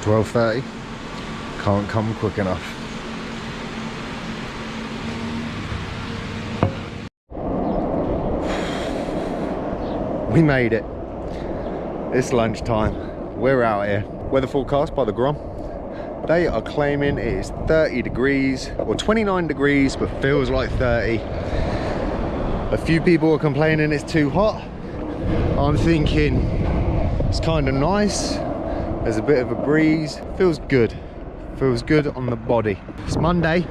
12:30. Can't come quick enough. We made it. It's lunchtime. We're out here. Weather forecast by the Grom. They are claiming it is 30 degrees or 29 degrees, but feels like 30. A few people are complaining it's too hot. I'm thinking it's kind of nice. There's a bit of a breeze. Feels good. Feels good on the body. It's Monday.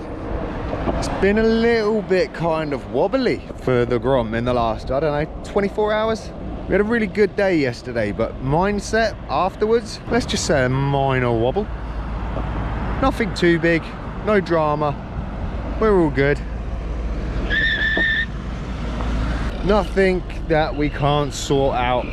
It's been a little bit kind of wobbly for the Grom in the last, I don't know, 24 hours. We had a really good day yesterday, but mindset afterwards, let's just say a minor wobble. Nothing too big, no drama. We're all good. Nothing that we can't sort out.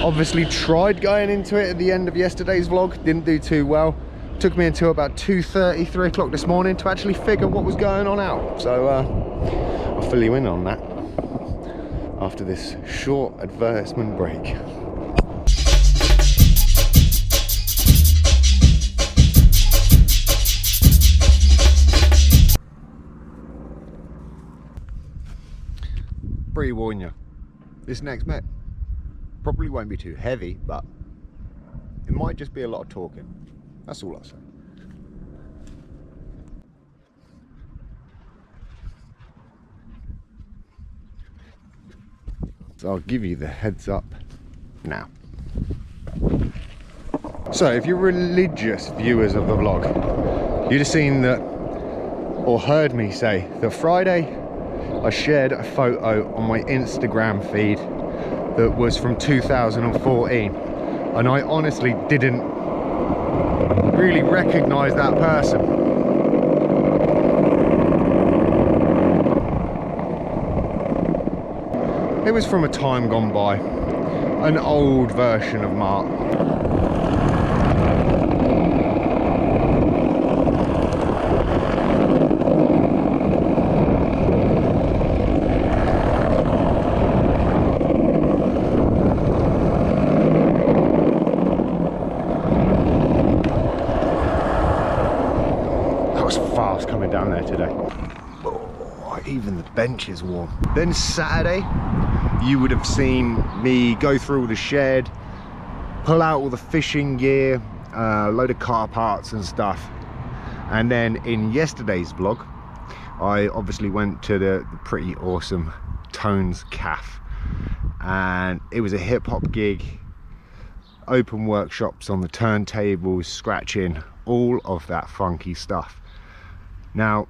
Obviously tried going into it at the end of yesterday's vlog, didn't do too well. Took me until about 2:30, 3 o'clock this morning to actually figure what was going on out. So I'll fill you in on that after this short advertisement break. Pre-warn you, this next met probably won't be too heavy, but it might just be a lot of talking. That's all I'll say. So I'll give you the heads up now. So if you're religious viewers of the vlog, you'd have seen that, or heard me say, that Friday I shared a photo on my Instagram feed that was from 2014, and I honestly didn't really recognize that person. It was from a time gone by, an old version of Mark. Coming down there today. Oh, even the bench is warm. Then Saturday, you would have seen me go through the shed, pull out all the fishing gear, load of car parts and stuff. And then in yesterday's vlog, I obviously went to the pretty awesome Tones Cafe, and it was a hip hop gig, open workshops on the turntables, scratching, all of that funky stuff. Now,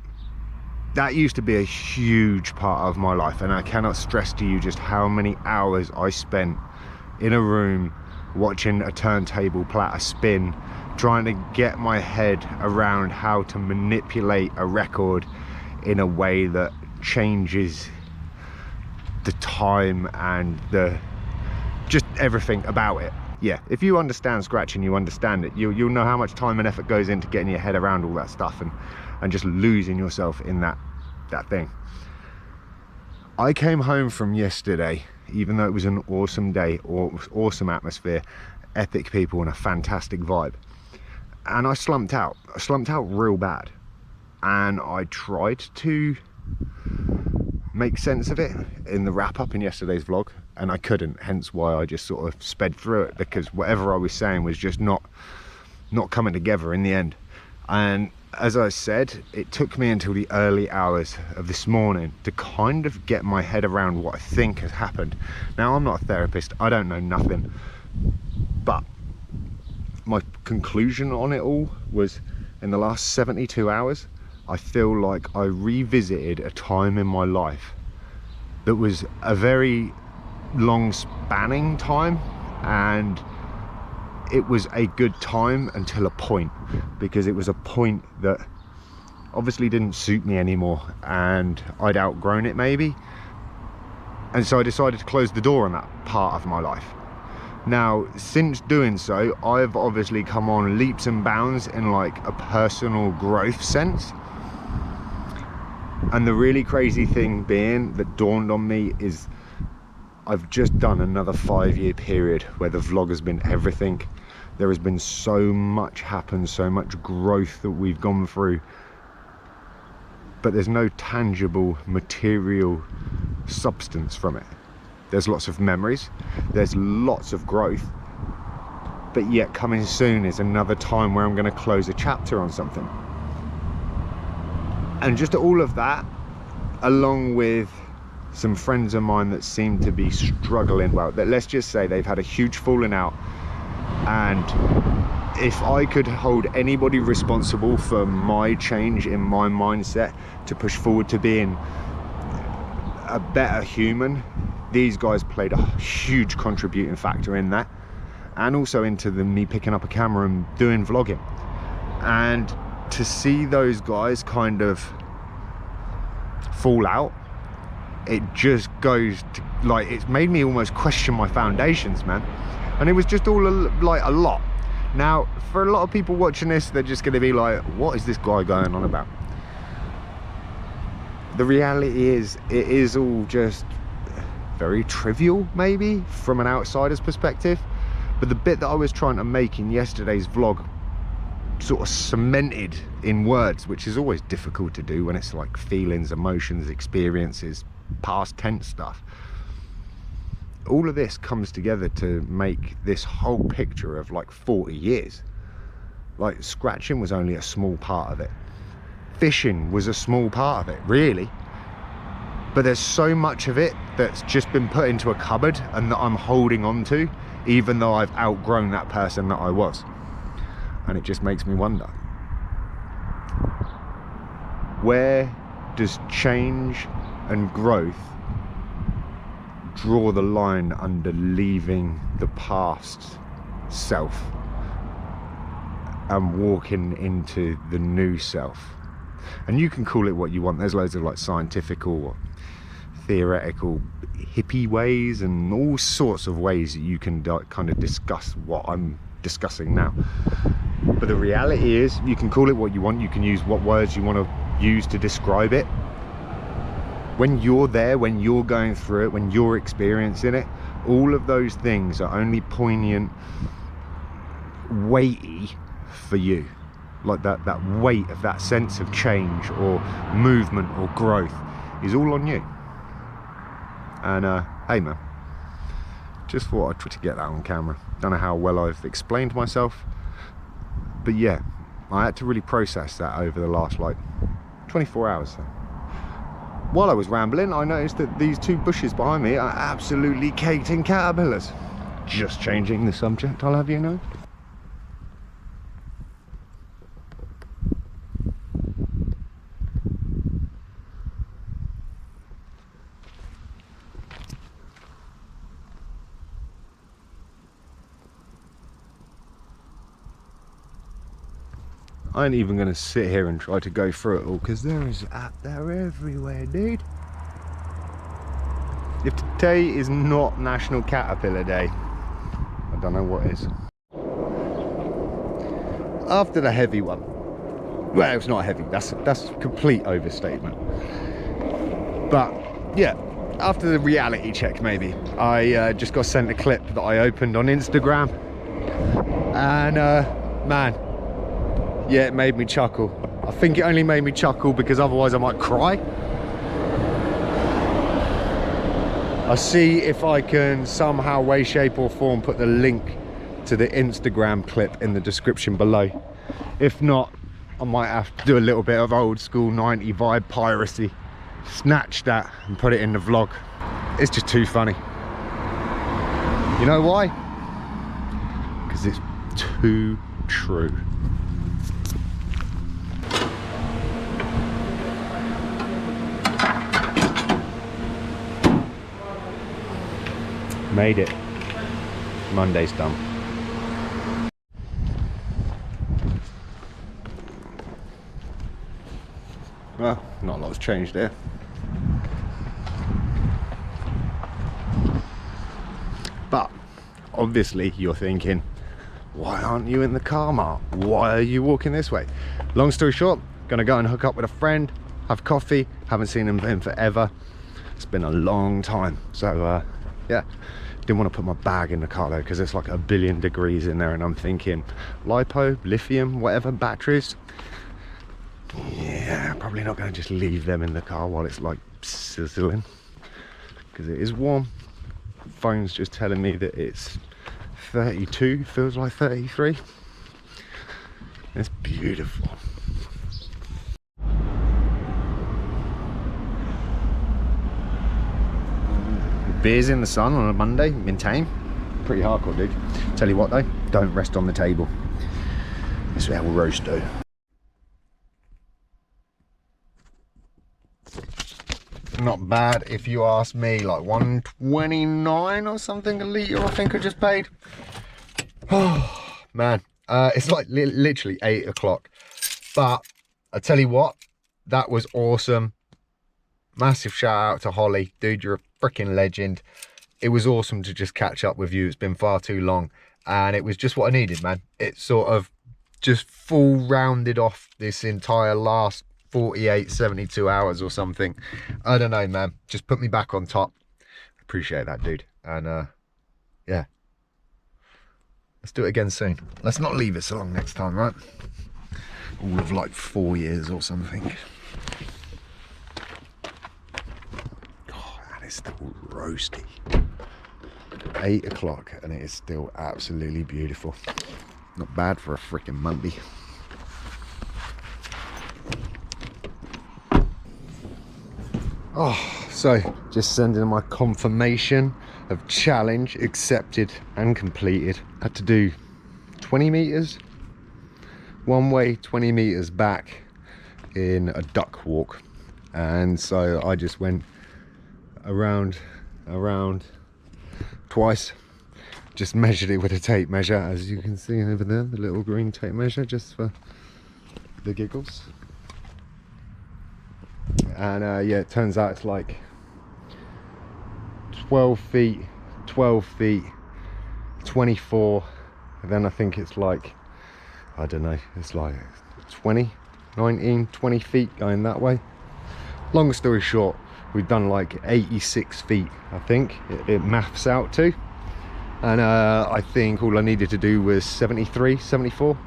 that used to be a huge part of my life, and I cannot stress to you just how many hours I spent in a room watching a turntable platter spin, trying to get my head around how to manipulate a record in a way that changes the time and just everything about it. Yeah, if you understand scratching, you understand it. You'll know how much time and effort goes into getting your head around all that stuff and just losing yourself in that thing. I came home from yesterday, even though it was an awesome day, or awesome atmosphere, epic people and a fantastic vibe, and I slumped out. I slumped out real bad, and I tried to make sense of it in the wrap up in yesterday's vlog, and I couldn't, hence why I just sort of sped through it, because whatever I was saying was just not coming together in the end. And as I said, it took me until the early hours of this morning to kind of get my head around what I think has happened. Now, I'm not a therapist, I don't know nothing, but my conclusion on it all was, in the last 72 hours, I feel like I revisited a time in my life that was a very long spanning time, and it was a good time until a point, because it was a point that obviously didn't suit me anymore, and I'd outgrown it maybe, and so I decided to close the door on that part of my life. Now, since doing so, I've obviously come on leaps and bounds in like a personal growth sense, and the really crazy thing being that dawned on me is I've just done another 5-year period where the vlog has been everything. There has been so much happen, so much growth that we've gone through, but there's no tangible material substance from it. There's lots of memories, there's lots of growth, but yet coming soon is another time where I'm going to close a chapter on something. And just all of that, along with some friends of mine that seem to be struggling, well, let's just say they've had a huge falling out, and if I could hold anybody responsible for my change in my mindset to push forward to being a better human, these guys played a huge contributing factor in that, and also into me picking up a camera and doing vlogging. And to see those guys kind of fall out, it just goes to, like, it's made me almost question my foundations, man. And it was just all like a lot. Now, for a lot of people watching this, they're just going to be like, what is this guy going on about? The reality is, it is all just very trivial, maybe, from an outsider's perspective. But the bit that I was trying to make in yesterday's vlog sort of cemented in words, which is always difficult to do when it's like feelings, emotions, experiences, past tense stuff. All of this comes together to make this whole picture of like 40 years. Like, scratching was only a small part of it. Fishing was a small part of it, really. But there's so much of it that's just been put into a cupboard and that I'm holding on to, even though I've outgrown that person that I was. And it just makes me wonder, where does change and growth draw the line under leaving the past self and walking into the new self? And you can call it what you want. There's loads of like scientific or theoretical hippie ways and all sorts of ways that you can kind of discuss what I'm discussing now. But the reality is, you can call it what you want, you can use what words you want to use to describe it. When you're there, when you're going through it, when you're experiencing it, all of those things are only poignant, weighty for you. Like that weight of that sense of change or movement or growth is all on you. And hey man, just thought I'd try to get that on camera. Don't know how well I've explained myself, but yeah, I had to really process that over the last like 24 hours. While I was rambling, I noticed that these two bushes behind me are absolutely caked in caterpillars. Just changing the subject, I'll have you know. I ain't even gonna sit here and try to go through it all, because there is they're everywhere, dude. If today is not National Caterpillar Day, I don't know what is. After the heavy one, well, it's not heavy, that's a complete overstatement. But yeah, after the reality check, maybe, I just got sent a clip that I opened on Instagram, and man, yeah, it made me chuckle. I think it only made me chuckle because otherwise I might cry. I'll see if I can somehow, way, shape or form put the link to the Instagram clip in the description below. If not, I might have to do a little bit of old school 90 vibe piracy. Snatch that and put it in the vlog. It's just too funny. You know why? Because it's too true. Made it. Monday's done. Well, not a lot's changed there. But obviously you're thinking, why aren't you in the car, Mark? Why are you walking this way? Long story short, gonna go and hook up with a friend, have coffee. Haven't seen him in forever. It's been a long time. So yeah, Didn't want to put my bag in the car though, because it's like 1 billion degrees in there, and I'm thinking lipo, lithium, whatever, batteries. Yeah, probably not going to just leave them in the car while it's like sizzling, because it is warm. Phone's just telling me that it's 32, feels like 33. It's beautiful. Beers in the sun on a Monday in Tame. Pretty hardcore, dude. Tell you what though, don't rest on the table. This El Roasto. Not bad if you ask me, like 129 or something a litre I think I just paid. Oh man, it's like literally 8 o'clock. But I tell you what, that was awesome. Massive shout out to Holly, dude, you're a freaking legend. It was awesome to just catch up with you. It's been far too long, and it was just what I needed, man. It sort of just full rounded off this entire last 48, 72 hours or something. I don't know, man, just put me back on top. Appreciate that, dude. And yeah, let's do it again soon. Let's not leave it so long next time, right? All of like 4 years or something. It's still roasty. 8 o'clock and it is still absolutely beautiful. Not bad for a freaking Monday. Oh, so just sending my confirmation of challenge accepted and completed. Had to do 20 meters one way, 20 meters back in a duck walk, and so I just went around twice. Just measured it with a tape measure, as you can see over there, the little green tape measure, just for the giggles. And yeah, it turns out it's like 12 feet, 12 feet, 24, and then I think it's like, I don't know, it's like 20, 19, 20 feet going that way. Long story short, we've done like 86 feet, I think it maths out to, and I think all I needed to do was 73, 74,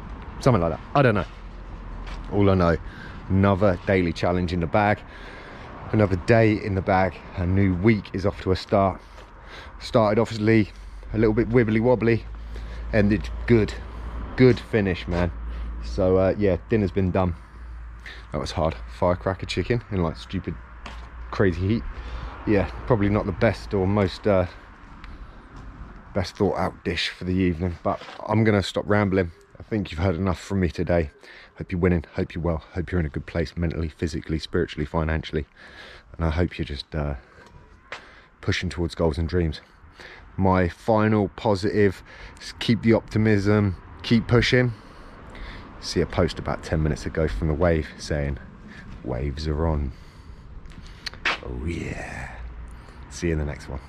something like that. I don't know. All I know, another daily challenge in the bag, another day in the bag. A new week is off to a start. Started obviously a little bit wibbly wobbly, ended good finish, man. So yeah, dinner's been done. That was hard. Firecracker chicken in like stupid crazy heat. Yeah, probably not the best or most best thought out dish for the evening, but I'm gonna stop rambling. I think you've heard enough from me today. Hope you're winning, hope you're well, hope you're in a good place mentally, physically, spiritually, financially, and I hope you're just pushing towards goals and dreams. My final positive is keep the optimism, keep pushing. See a post about 10 minutes ago from the Wave saying waves are on. Oh yeah. See you in the next one.